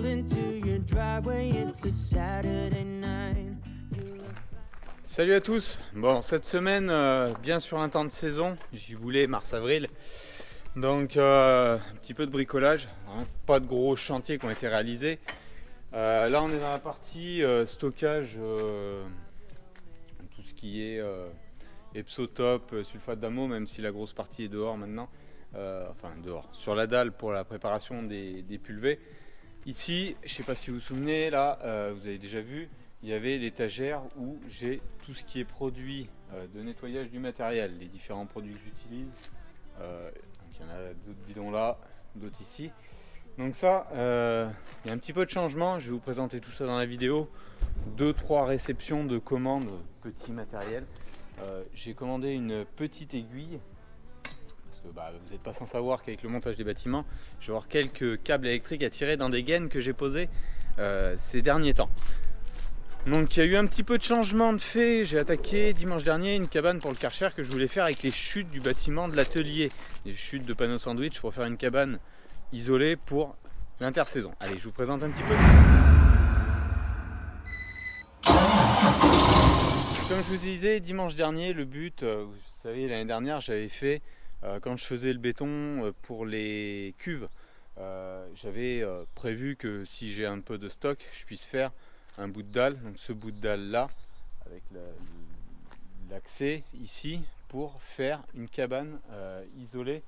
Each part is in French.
pull into your driveway, it's a Saturday night. Salut à tous. Bon, cette semaine, bien sur un temps de saison, j'y voulais mars-avril. Donc, un petit peu de bricolage, hein, pas de gros chantiers qui ont été réalisés. Là, on est dans la partie stockage, tout ce qui est Epsotop, sulfate d'ammo, même si la grosse partie est dehors maintenant. Enfin, dehors, sur la dalle pour la préparation des pulvés. Ici, je ne sais pas si vous vous souvenez, là, vous avez déjà vu, il y avait l'étagère où j'ai tout ce qui est produit de nettoyage du matériel, les différents produits que j'utilise. Donc il y en a d'autres bidons là, d'autres ici. Donc ça, il y a un petit peu de changement, je vais vous présenter tout ça dans la vidéo. 2-3 réceptions de commandes, petit matériel. J'ai commandé une petite aiguille. Vous n'êtes pas sans savoir qu'avec le montage des bâtiments, je vais avoir quelques câbles électriques à tirer dans des gaines que j'ai posées ces derniers temps. Donc il y a eu un petit peu de changement de fait. J'ai attaqué dimanche dernier une cabane pour le Karcher que je voulais faire avec les chutes du bâtiment de l'atelier. Les chutes de panneaux sandwich pour faire une cabane isolée pour l'intersaison. Allez, je vous présente un petit peu tout ça. Comme je vous disais, dimanche dernier, le but, vous savez, l'année dernière, j'avais fait, quand je faisais le béton pour les cuves, j'avais prévu que si j'ai un peu de stock, je puisse faire un bout de dalle, donc ce bout de dalle là, avec l'accès ici, pour faire une cabane isolée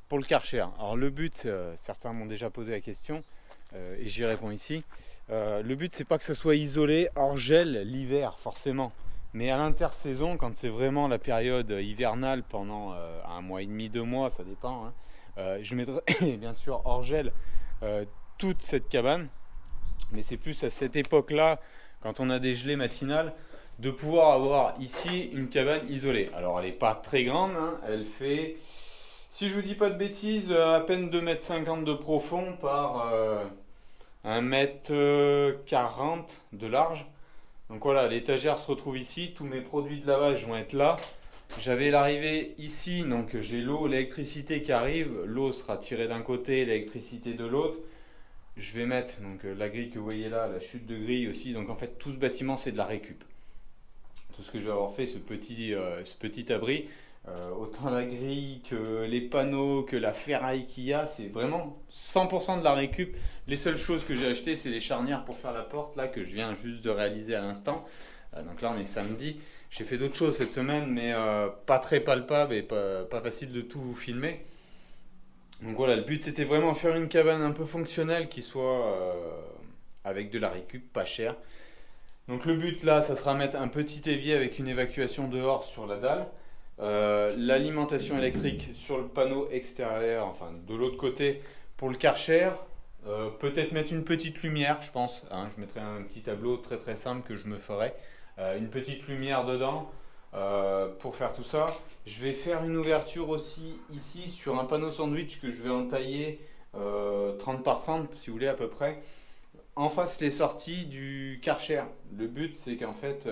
pour le Karcher. Alors le but, certains m'ont déjà posé la question, et j'y réponds ici, le but c'est pas que ce soit isolé hors gel l'hiver forcément, mais à l'intersaison, quand c'est vraiment la période hivernale pendant un mois et demi, 2 mois, ça dépend, hein, je mettrai bien sûr hors gel toute cette cabane. Mais c'est plus à cette époque-là, quand on a des gelées matinales, de pouvoir avoir ici une cabane isolée. Alors elle n'est pas très grande, hein, elle fait, si je vous dis pas de bêtises, à peine 2,50 m de profond par 1,40 m de large. Donc voilà, l'étagère se retrouve ici, tous mes produits de lavage vont être là. J'avais l'arrivée ici, donc j'ai l'eau, l'électricité qui arrive, l'eau sera tirée d'un côté, l'électricité de l'autre. Je vais mettre donc la grille que vous voyez là, la chute de grille aussi. Donc en fait tout ce bâtiment c'est de la récup. Tout ce que je vais avoir fait, ce petit abri, autant la grille que les panneaux, que la ferraille qu'il y a, c'est vraiment 100% de la récup. Les seules choses que j'ai achetées c'est les charnières pour faire la porte là que je viens juste de réaliser à l'instant. Donc là on est samedi. J'ai fait d'autres choses cette semaine mais pas très palpable et pas facile de tout vous filmer. Donc voilà, le but c'était vraiment faire une cabane un peu fonctionnelle qui soit avec de la récup, pas cher. Donc le but là, ça sera mettre un petit évier avec une évacuation dehors sur la dalle. L'alimentation électrique sur le panneau extérieur, enfin de l'autre côté pour le Karcher. Peut-être mettre une petite lumière, je pense. Hein, je mettrai un petit tableau très très simple que je me ferai. Une petite lumière dedans pour faire tout ça. Je vais faire une ouverture aussi ici sur un panneau sandwich que je vais entailler 30 par 30 si vous voulez à peu près. En face les sorties du Karcher. Le but c'est qu'en fait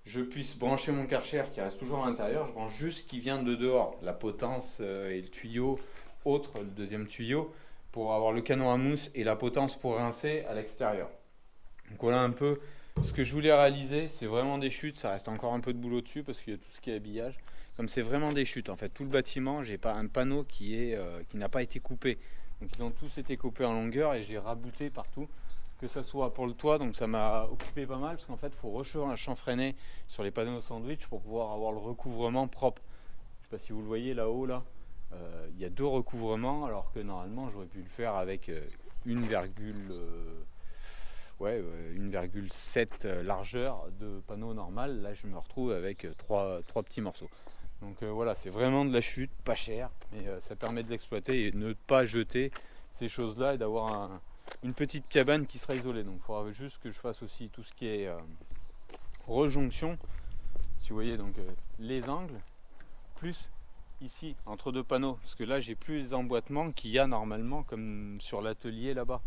je puisse brancher mon Karcher qui reste toujours à l'intérieur. Je branche juste ce qui vient de dehors, la potence et le tuyau autre, le deuxième tuyau, pour avoir le canon à mousse et la potence pour rincer à l'extérieur. Donc voilà un peu ce que je voulais réaliser. C'est vraiment des chutes, ça reste encore un peu de boulot dessus parce qu'il y a tout ce qui est habillage. Comme c'est vraiment des chutes, en fait, tout le bâtiment, j'ai pas un panneau qui n'a pas été coupé. Donc ils ont tous été coupés en longueur et j'ai rabouté partout, que ça soit pour le toit. Donc ça m'a occupé pas mal parce qu'en fait, il faut rechanfreiner sur les panneaux sandwich pour pouvoir avoir le recouvrement propre. Je sais pas si vous le voyez là-haut, là. Il y a 2 recouvrements alors que normalement j'aurais pu le faire avec 1,7 largeur de panneau normal. Là je me retrouve avec 3 petits morceaux. Donc voilà, c'est vraiment de la chute, pas cher, mais ça permet de l'exploiter et de ne pas jeter ces choses là et d'avoir une petite cabane qui sera isolée. Donc il faudra juste que je fasse aussi tout ce qui est rejonction, si vous voyez, donc les angles, plus ici entre 2 panneaux, parce que là j'ai plus les emboîtements qu'il y a normalement comme sur l'atelier là-bas.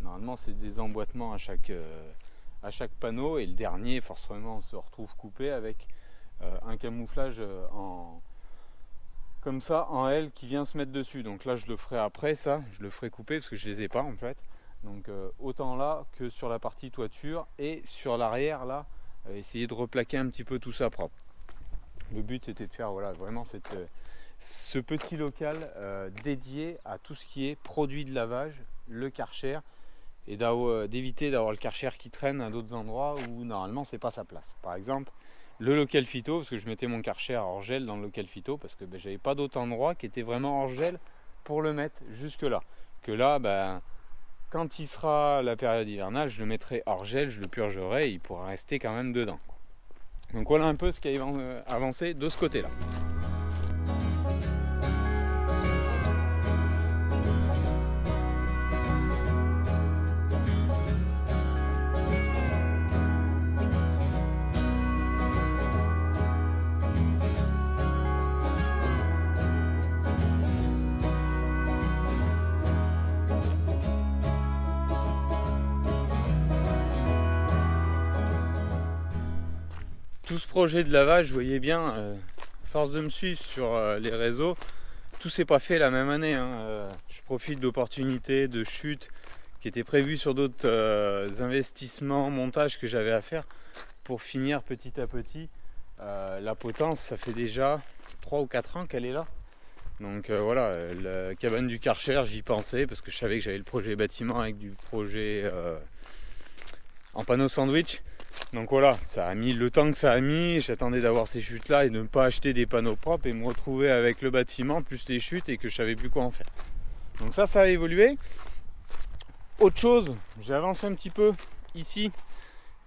Normalement c'est des emboîtements à chaque panneau et le dernier forcément se retrouve coupé avec un camouflage comme ça en L qui vient se mettre dessus. Donc là je le ferai après, ça je le ferai couper parce que je les ai pas en fait. Donc autant là que sur la partie toiture et sur l'arrière là, essayer de replaquer un petit peu tout ça propre. Le but c'était de faire voilà, vraiment ce petit local dédié à tout ce qui est produit de lavage, le Karcher, et d'éviter d'avoir le Karcher qui traîne à d'autres endroits où normalement c'est pas sa place. Par exemple le local phyto, parce que je mettais mon Karcher hors gel dans le local phyto parce que j'avais pas d'autre endroit qui était vraiment hors gel pour le mettre jusque là. Que là quand il sera la période hivernale, je le mettrai hors gel, je le purgerai et il pourra rester quand même dedans. Donc voilà un peu ce qui a avancé de ce côté-là. Tout ce projet de lavage, vous voyez bien, à force de me suivre sur les réseaux, tout s'est pas fait la même année. Je profite d'opportunités, de chutes qui étaient prévues sur d'autres investissements, montages que j'avais à faire pour finir petit à petit. La potence, ça fait déjà 3 ou 4 ans qu'elle est là. Donc voilà, la cabane du Karcher, j'y pensais parce que je savais que j'avais le projet bâtiment avec du projet en panneau sandwich. Donc voilà, ça a mis le temps que ça a mis, j'attendais d'avoir ces chutes là et de ne pas acheter des panneaux propres et me retrouver avec le bâtiment plus les chutes et que je savais plus quoi en faire. Donc ça a évolué. Autre chose, j'ai avancé un petit peu ici.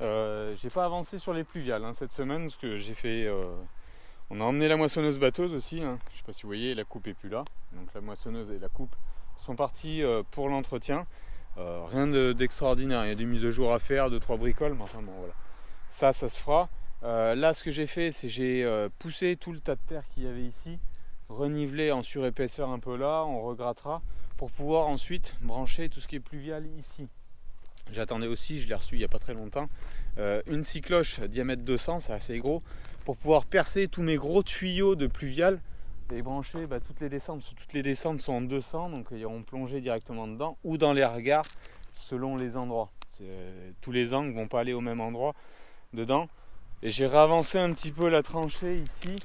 J'ai pas avancé sur les pluviales cette semaine parce que j'ai fait... on a emmené la moissonneuse batteuse aussi, je sais pas si vous voyez, la coupe est plus là. Donc la moissonneuse et la coupe sont partis pour l'entretien. Rien d'extraordinaire, il y a des mises à jour à faire, 2-3 bricoles, mais enfin bon voilà. Ça se fera. Là ce que j'ai fait, c'est j'ai poussé tout le tas de terre qu'il y avait ici, renivelé en surépaisseur un peu là, on regrattera, pour pouvoir ensuite brancher tout ce qui est pluvial ici. J'attendais aussi, je l'ai reçu il n'y a pas très longtemps, une scie cloche diamètre 200, c'est assez gros, pour pouvoir percer tous mes gros tuyaux de pluvial et brancher toutes les descentes. Toutes les descentes sont en 200, donc ils iront plonger directement dedans ou dans les regards selon les endroits. Tous les angles ne vont pas aller au même endroit dedans. Et j'ai réavancé un petit peu la tranchée ici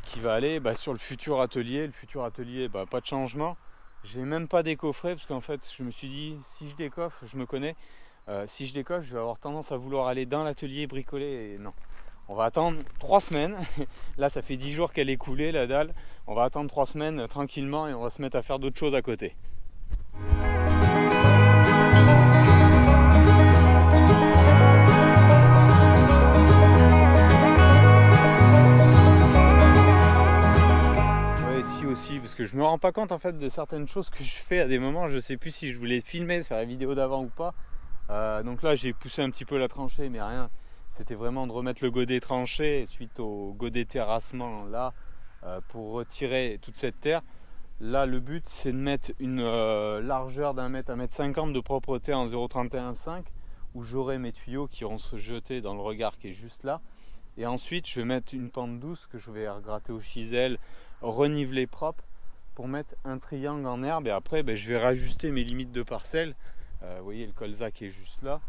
qui va aller sur le futur atelier. Le futur atelier, pas de changement. J'ai même pas décoffré parce qu'en fait je me suis dit si je décoffre, je me connais, si je décoffre je vais avoir tendance à vouloir aller dans l'atelier bricoler et non. On va attendre 3 semaines. Là ça fait 10 jours qu'elle est coulée la dalle. On va attendre 3 semaines tranquillement et on va se mettre à faire d'autres choses à côté. Aussi parce que je me rends pas compte en fait de certaines choses que je fais à des moments, je sais plus si je voulais filmer sur la vidéo d'avant ou pas. Donc là j'ai poussé un petit peu la tranchée mais rien, c'était vraiment de remettre le godet tranché suite au godet terrassement là pour retirer toute cette terre. Là le but c'est de mettre une largeur d'un mètre, 1,50 m de propreté en 0,31,5 où j'aurai mes tuyaux qui iront se jeter dans le regard qui est juste là. Et ensuite je vais mettre une pente douce que je vais regratter au chisel, reniveler propre pour mettre un triangle en herbe. Et après je vais rajuster mes limites de parcelle. Vous voyez le colza qui est juste là.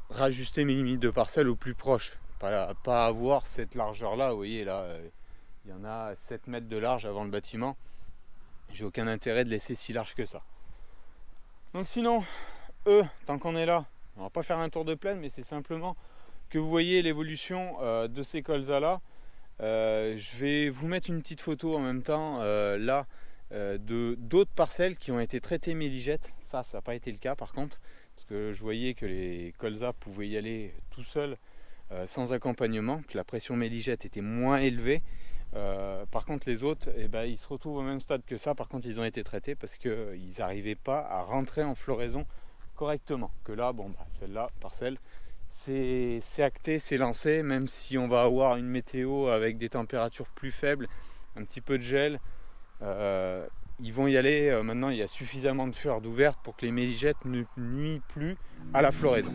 Rajuster mes limites de parcelle au plus proche. Pas avoir cette largeur là. Vous voyez là, il y en a 7 mètres de large avant le bâtiment. J'ai aucun intérêt de laisser si large que ça. Donc sinon, tant qu'on est là, on va pas faire un tour de plaine, mais c'est simplement que vous voyez l'évolution de ces colzas là. Je vais vous mettre une petite photo en même temps là de d'autres parcelles qui ont été traitées méligette. Ça n'a pas été le cas par contre, parce que je voyais que les colzas pouvaient y aller tout seuls sans accompagnement, que la pression méligette était moins élevée. Par contre les autres, ils se retrouvent au même stade que ça. Par contre ils ont été traités parce qu'ils n'arrivaient pas à rentrer en floraison correctement. Que là, celle-là, parcelle, c'est acté, c'est lancé, même si on va avoir une météo avec des températures plus faibles, un petit peu de gel, ils vont y aller. Maintenant il y a suffisamment de fleurs d'ouvertes pour que les méligettes ne nuisent plus à la floraison.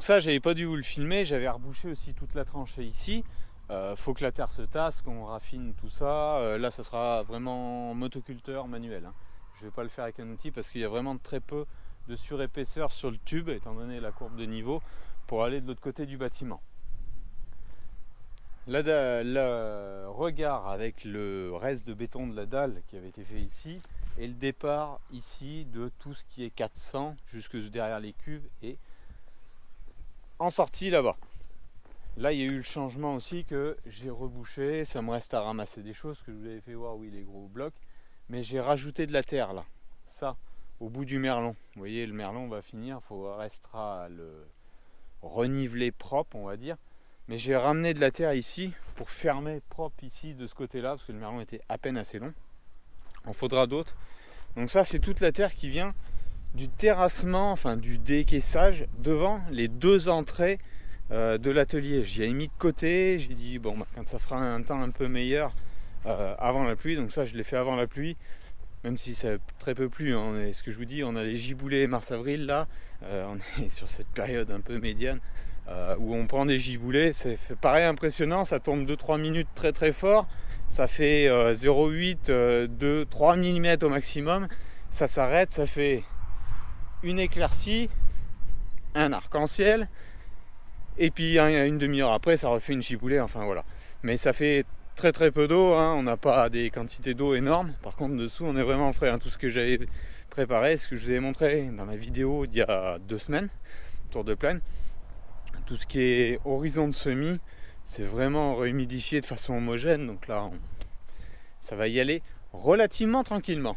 ça, j'avais pas dû vous le filmer, j'avais rebouché aussi toute la tranchée ici. Faut que la terre se tasse, qu'on raffine tout ça. Là, ça sera vraiment motoculteur manuel, hein. Je vais pas le faire avec un outil parce qu'il y a vraiment très peu de surépaisseur sur le tube, étant donné la courbe de niveau, pour aller de l'autre côté du bâtiment. Là, le regard avec le reste de béton de la dalle qui avait été fait ici, et le départ ici de tout ce qui est 400 jusque derrière les cuves et en sortie là-bas. Là, il y a eu le changement aussi que j'ai rebouché. Ça me reste à ramasser des choses que je vous avais fait voir, oui, les gros blocs. Mais j'ai rajouté de la terre là. Ça, au bout du merlon. Vous voyez, le merlon va finir. Il restera à le reniveler propre, on va dire. Mais j'ai ramené de la terre ici pour fermer propre ici de ce côté-là, parce que le merlon était à peine assez long. Il en faudra d'autres. Donc ça, c'est toute la terre qui vient du terrassement, enfin du décaissage devant les deux entrées de l'atelier. J'y ai mis de côté, j'ai dit bon bah, quand ça fera un temps un peu meilleur avant la pluie, donc ça je l'ai fait avant la pluie, même si ça a très peu plu, hein. Ce que je vous dis, on a les giboulées mars-avril là, on est sur cette période un peu médiane où on prend des giboulées, ça fait pareil impressionnant, ça tombe 2-3 minutes très très fort, ça fait 0,8, 2-3 mm au maximum, ça s'arrête, ça fait une éclaircie, un arc-en-ciel, et puis une demi-heure après ça refait une giboulée, enfin voilà. Mais ça fait très très peu d'eau, hein. On n'a pas des quantités d'eau énormes, par contre dessous on est vraiment frais, hein. Tout ce que j'avais préparé, ce que je vous ai montré dans la vidéo d'il y a 2 semaines, tour de plaine, tout ce qui est horizon de semis, c'est vraiment rehumidifié de façon homogène, donc là ça va y aller relativement tranquillement.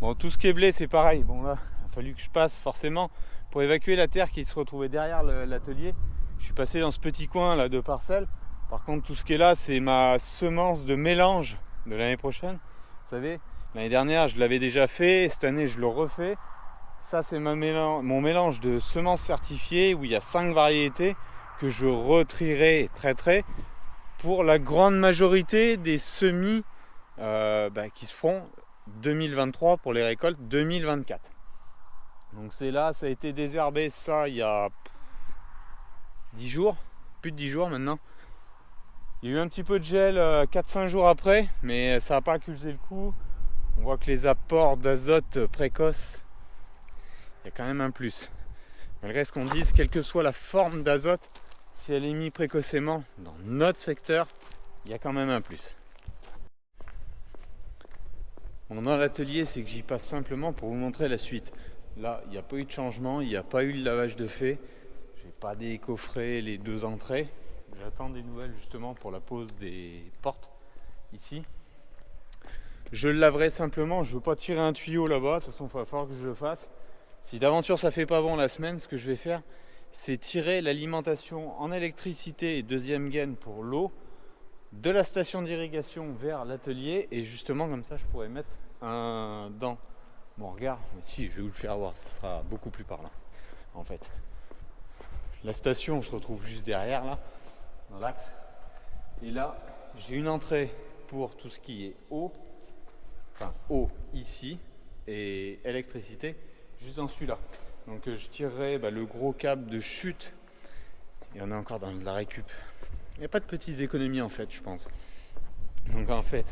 Bon, tout ce qui est blé c'est pareil, bon là il a fallu que je passe forcément pour évacuer la terre qui se retrouvait derrière l'atelier. Je suis passé dans ce petit coin là de parcelles. Par contre tout ce qui est là c'est ma semence de mélange de l'année prochaine. Vous savez, l'année dernière je l'avais déjà fait, cette année je le refais. Ça c'est mon mélange de semences certifiées où il y a 5 variétés que je retrierai très pour la grande majorité des semis qui se feront 2023 pour les récoltes 2024. Donc c'est là, ça a été désherbé ça il y a 10 jours, plus de 10 jours maintenant. Il y a eu un petit peu de gel 4-5 jours après, mais ça n'a pas accusé le coup. On voit que les apports d'azote précoces, il y a quand même un plus. Malgré ce qu'on dise, quelle que soit la forme d'azote, si elle est mise précocement dans notre secteur, il y a quand même un plus. Bon, dans l'atelier, c'est que j'y passe simplement pour vous montrer la suite. Là, il n'y a pas eu de changement, il n'y a pas eu le lavage de fait. Je n'ai pas décoffré les 2 entrées. J'attends des nouvelles justement pour la pose des portes ici. Je le laverai simplement, je ne veux pas tirer un tuyau là-bas, de toute façon il va falloir que je le fasse. Si d'aventure ça fait pas bon la semaine, ce que je vais faire, c'est tirer l'alimentation en électricité et deuxième gaine pour l'eau de la station d'irrigation vers l'atelier, et justement comme ça je pourrais mettre un dans mon regard. Mais si, je vais vous le faire voir, ça sera beaucoup plus parlant en fait. La station se retrouve juste derrière là, dans l'axe, et là j'ai une entrée pour tout ce qui est eau, enfin eau ici, et électricité juste dans celui-là. Donc je tirerai le gros câble de chute, et on est encore dans de la récup. Il n'y a pas de petites économies en fait, je pense. Donc en fait,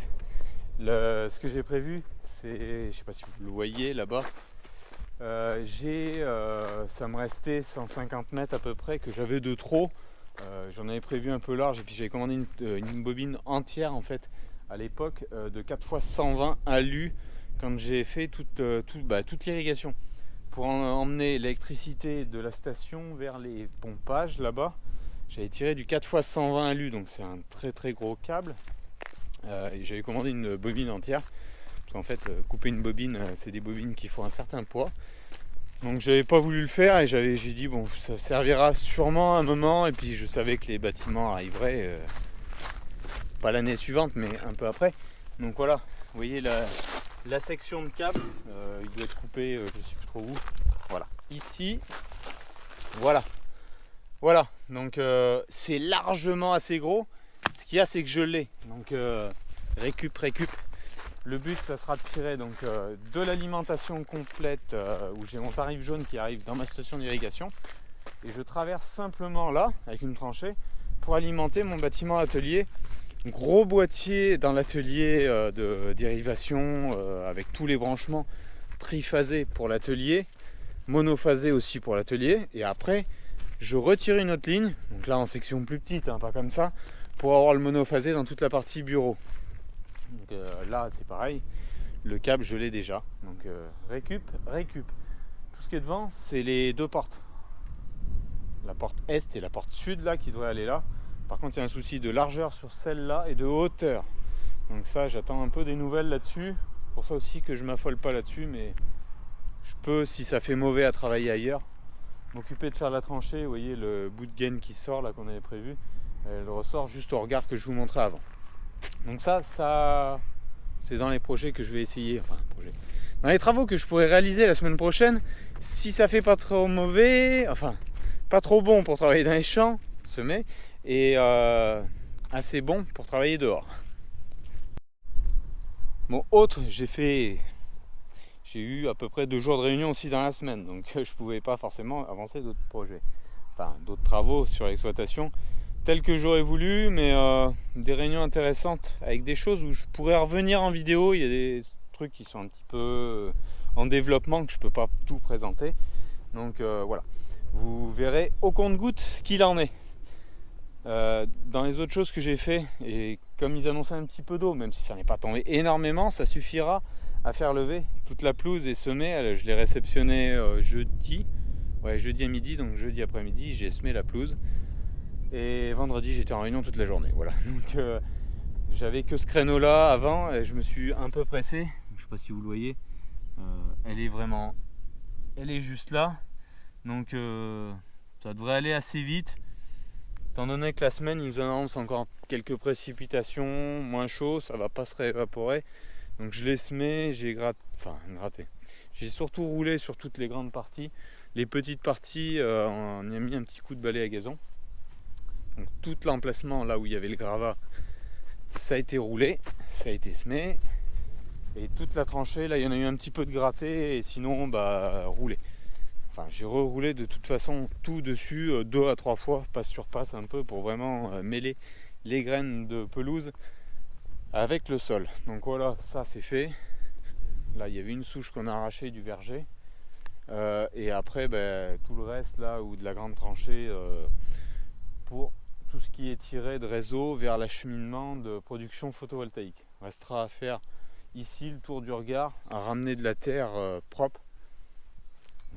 ce que j'ai prévu, c'est, je sais pas si vous le voyez là-bas, ça me restait 150 mètres à peu près que j'avais de trop. J'en avais prévu un peu large, et puis j'avais commandé une bobine entière en fait à l'époque de 4x120 alu quand j'ai fait toute l'irrigation pour emmener l'électricité de la station vers les pompages là-bas. J'avais tiré du 4x120 alu, donc c'est un très gros câble, et j'avais commandé une bobine entière parce qu'en fait couper une bobine c'est des bobines qui font un certain poids, donc j'avais pas voulu le faire, et j'ai dit bon ça servira sûrement un moment, et puis je savais que les bâtiments arriveraient pas l'année suivante mais un peu après. Donc voilà, vous voyez la section de câble, il doit être coupé, je sais plus trop où, voilà, ici, voilà, donc c'est largement assez gros. Ce qu'il y a c'est que je l'ai, donc récup. Le but, ça sera de tirer donc, de l'alimentation complète où j'ai mon tarif jaune qui arrive dans ma station d'irrigation. Et je traverse simplement là, avec une tranchée, pour alimenter mon bâtiment atelier. Gros boîtier dans l'atelier de dérivation avec tous les branchements triphasés pour l'atelier, monophasés aussi pour l'atelier. Et après, je retire une autre ligne, donc là en section plus petite, hein, pas comme ça, pour avoir le monophasé dans toute la partie bureau. Donc là c'est pareil, le câble je l'ai déjà. Donc récup. Tout ce qui est devant, c'est les deux portes. La porte est et la porte sud là qui devrait aller là. Par contre il y a un souci de largeur sur celle-là et de hauteur. Donc ça j'attends un peu des nouvelles là-dessus. Pour ça aussi que je m'affole pas là-dessus, mais je peux, si ça fait mauvais à travailler ailleurs, m'occuper de faire la tranchée. Vous voyez le bout de gaine qui sort là qu'on avait prévu, elle ressort juste au regard que je vous montrais avant. Donc ça c'est dans les projets que je vais essayer, dans les travaux que je pourrais réaliser la semaine prochaine, si ça fait pas trop mauvais, pas trop bon pour travailler dans les champs, semer, et assez bon pour travailler dehors. Bon, autre, j'ai eu à peu près 2 jours de réunion aussi dans la semaine, donc je pouvais pas forcément avancer d'autres projets, d'autres travaux sur l'exploitation, tels que j'aurais voulu, mais des réunions intéressantes avec des choses où je pourrais revenir en vidéo. Il y a des trucs qui sont un petit peu en développement que je peux pas tout présenter, donc voilà. Vous verrez au compte-gouttes ce qu'il en est. Dans les autres choses que j'ai fait, et comme ils annonçaient un petit peu d'eau, même si ça n'est pas tombé énormément, ça suffira à faire lever toute la pelouse et semer. Je l'ai réceptionné jeudi à midi, donc jeudi après-midi j'ai semé la pelouse. Et vendredi j'étais en réunion toute la journée. Voilà. Donc j'avais que ce créneau là avant et je me suis un peu pressé. Je sais pas si vous le voyez. Elle est juste là. Donc ça devrait aller assez vite. Étant donné que la semaine, ils nous annoncent encore quelques précipitations, moins chaud, ça va pas se réévaporer. Donc je l'ai semé, j'ai gratté. J'ai surtout roulé sur toutes les grandes parties. Les petites parties, on y a mis un petit coup de balai à gazon. Donc tout l'emplacement là où il y avait le gravat, ça a été roulé, ça a été semé. Et toute la tranchée, là il y en a eu un petit peu de gratté et sinon roulé. J'ai reroulé de toute façon tout dessus 2 à 3 fois, passe sur passe un peu, pour vraiment mêler les graines de pelouse avec le sol. Donc voilà, ça c'est fait. Là il y avait une souche qu'on a arrachée du verger. Et après tout le reste là, ou de la grande tranchée pour tout ce qui est tiré de réseau vers l'acheminement de production photovoltaïque. Restera à faire ici le tour du regard, à ramener de la terre propre.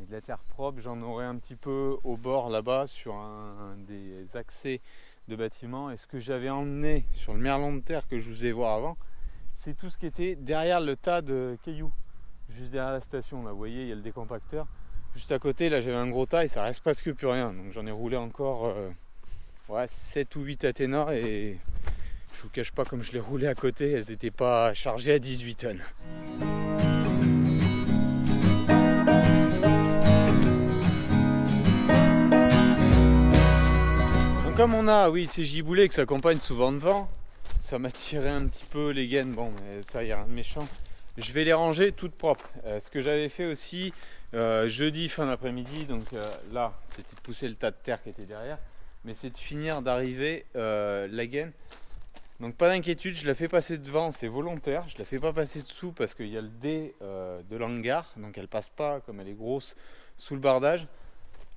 Et de la terre propre, j'en aurai un petit peu au bord là-bas sur un des accès de bâtiments. Et ce que j'avais emmené sur le merlon de terre que je vous ai voir avant, c'est tout ce qui était derrière le tas de cailloux, juste derrière la station. Là, vous voyez, il y a le décompacteur. Juste à côté, là, j'avais un gros tas et ça reste presque plus rien. Donc j'en ai roulé encore 7 ou 8 Athéna et je vous cache pas, comme je l'ai roulé à côté, elles n'étaient pas chargées à 18 tonnes. Comme on a, ces giboulées que s'accompagnent souvent de vent, ça m'a tiré un petit peu les gaines. Bon, mais ça, il n'y a rien de méchant. Je vais les ranger toutes propres. Ce que j'avais fait aussi jeudi fin d'après-midi, donc là, c'était de pousser le tas de terre qui était derrière, mais c'est de finir d'arriver la gaine. Donc pas d'inquiétude, je la fais passer devant, c'est volontaire. Je la fais pas passer dessous parce qu'il y a le dé de l'hangar, donc elle passe pas, comme elle est grosse, sous le bardage.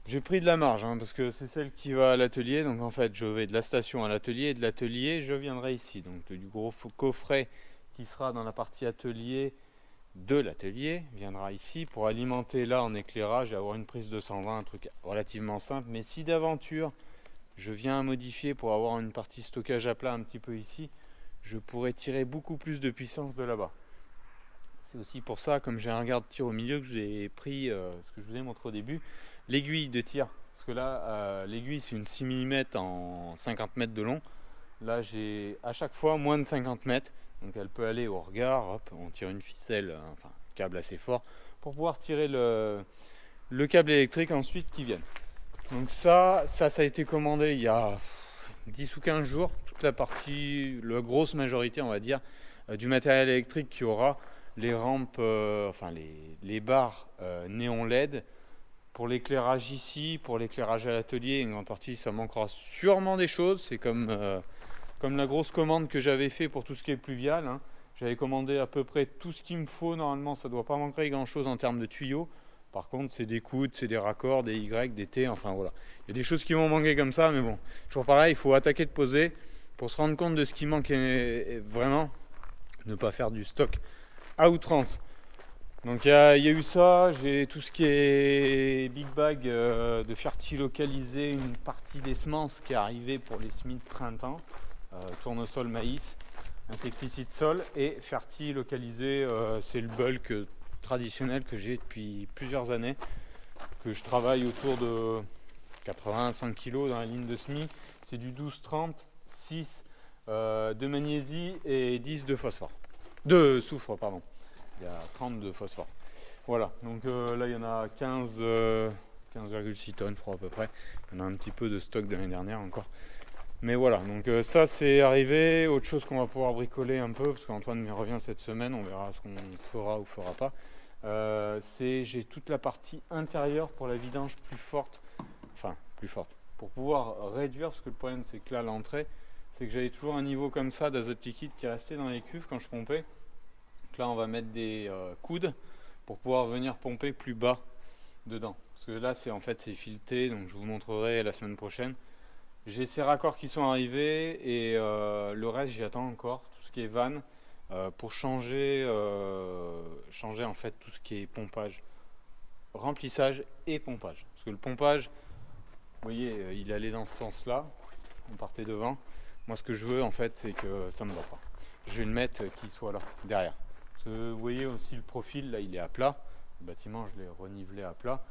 J'ai pris de la marge parce que c'est celle qui va à l'atelier, donc en fait je vais de la station à l'atelier et de l'atelier je viendrai ici, donc du gros coffret qui sera dans la partie atelier de l'atelier viendra ici pour alimenter là en éclairage et avoir une prise 220, un truc relativement simple. Mais si d'aventure je viens à modifier pour avoir une partie stockage à plat un petit peu ici, je pourrais tirer beaucoup plus de puissance de là-bas. C'est aussi pour ça, comme j'ai un regard de tir au milieu, que j'ai pris ce que je vous ai montré au début, l'aiguille de tir. Parce que là, l'aiguille c'est une 6 mm en 50 mètres de long. Là j'ai à chaque fois moins de 50 mètres. Donc elle peut aller au regard, hop, on tire une ficelle, un câble assez fort, pour pouvoir tirer le câble électrique ensuite qui vienne. Donc ça a été commandé il y a 10 ou 15 jours. Toute la partie, la grosse majorité on va dire, du matériel électrique qui aura les rampes, les barres néon LED. Pour l'éclairage ici, pour l'éclairage à l'atelier, une grande partie, ça manquera sûrement des choses. C'est comme la grosse commande que j'avais fait pour tout ce qui est pluvial. Hein. J'avais commandé à peu près tout ce qu'il me faut. Normalement, ça ne doit pas manquer grand-chose en termes de tuyaux. Par contre, c'est des coudes, c'est des raccords, des Y, des T, enfin voilà. Il y a des choses qui vont manquer comme ça, mais bon. Toujours pareil, il faut attaquer de poser pour se rendre compte de ce qui manque et vraiment ne pas faire du stock à outrance. Donc il y a eu ça, j'ai tout ce qui est big bag de fertilocaliser une partie des semences qui est arrivée pour les semis de printemps, tournesol, maïs, insecticide sol et fertilocaliser, c'est le bulk traditionnel que j'ai depuis plusieurs années, que je travaille autour de 85 kg dans la ligne de semis, c'est du 12-30, 6 de magnésie et 10 de phosphore, de soufre pardon. Il y a 30 de phosphore. Voilà, donc là il y en a 15,6 tonnes je crois à peu près. Il y en a un petit peu de stock de l'année dernière encore. Mais voilà, donc ça c'est arrivé. Autre chose qu'on va pouvoir bricoler un peu, parce qu'Antoine revient cette semaine, on verra ce qu'on fera ou fera pas. J'ai toute la partie intérieure pour la vidange plus forte. Pour pouvoir réduire, parce que le problème c'est que là l'entrée, c'est que j'avais toujours un niveau comme ça d'azote liquide qui restait dans les cuves quand je pompais. Là on va mettre des coudes pour pouvoir venir pomper plus bas dedans, parce que là c'est fileté, donc je vous montrerai la semaine prochaine. J'ai ces raccords qui sont arrivés et le reste j'attends encore, tout ce qui est vanne, pour changer en fait tout ce qui est pompage, remplissage et pompage, parce que le pompage, vous voyez, il allait dans ce sens là, on partait devant. Moi ce que je veux en fait c'est que ça me va pas, je vais le mettre qu'il soit là derrière. Vous voyez aussi le profil, là il est à plat, le bâtiment je l'ai renivelé à plat,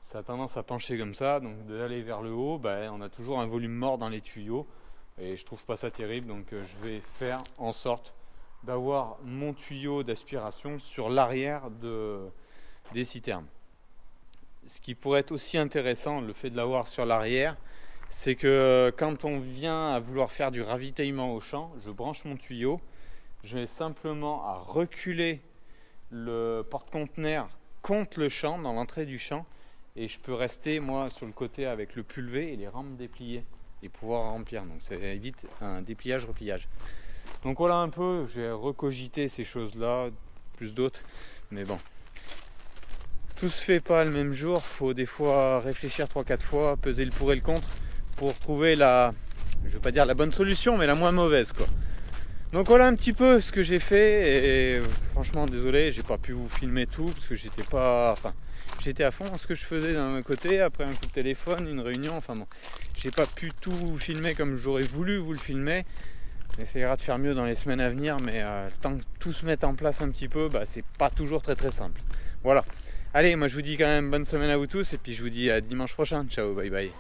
ça a tendance à pencher comme ça, donc d'aller vers le haut, on a toujours un volume mort dans les tuyaux, et je trouve pas ça terrible, donc je vais faire en sorte d'avoir mon tuyau d'aspiration sur l'arrière des citernes. Ce qui pourrait être aussi intéressant, le fait de l'avoir sur l'arrière, c'est que quand on vient à vouloir faire du ravitaillement au champ, je branche mon tuyau, je vais simplement à reculer le porte-conteneur contre le champ, dans l'entrée du champ, et je peux rester moi sur le côté avec le pulvé et les rampes dépliées et pouvoir remplir. Donc ça évite un dépliage-repliage. Donc voilà un peu, j'ai recogité ces choses-là, plus d'autres, mais bon. Tout se fait pas le même jour, faut des fois réfléchir 3-4 fois, peser le pour et le contre pour trouver je vais pas dire la bonne solution, mais la moins mauvaise quoi. Donc voilà un petit peu ce que j'ai fait et franchement désolé, j'ai pas pu vous filmer tout parce que j'étais à fond dans ce que je faisais d'un côté, après un coup de téléphone, une réunion, j'ai pas pu tout vous filmer comme j'aurais voulu vous le filmer. On essaiera de faire mieux dans les semaines à venir, mais tant que tout se mette en place un petit peu, c'est pas toujours très très simple. Voilà. Allez, moi je vous dis quand même bonne semaine à vous tous et puis je vous dis à dimanche prochain. Ciao, bye bye.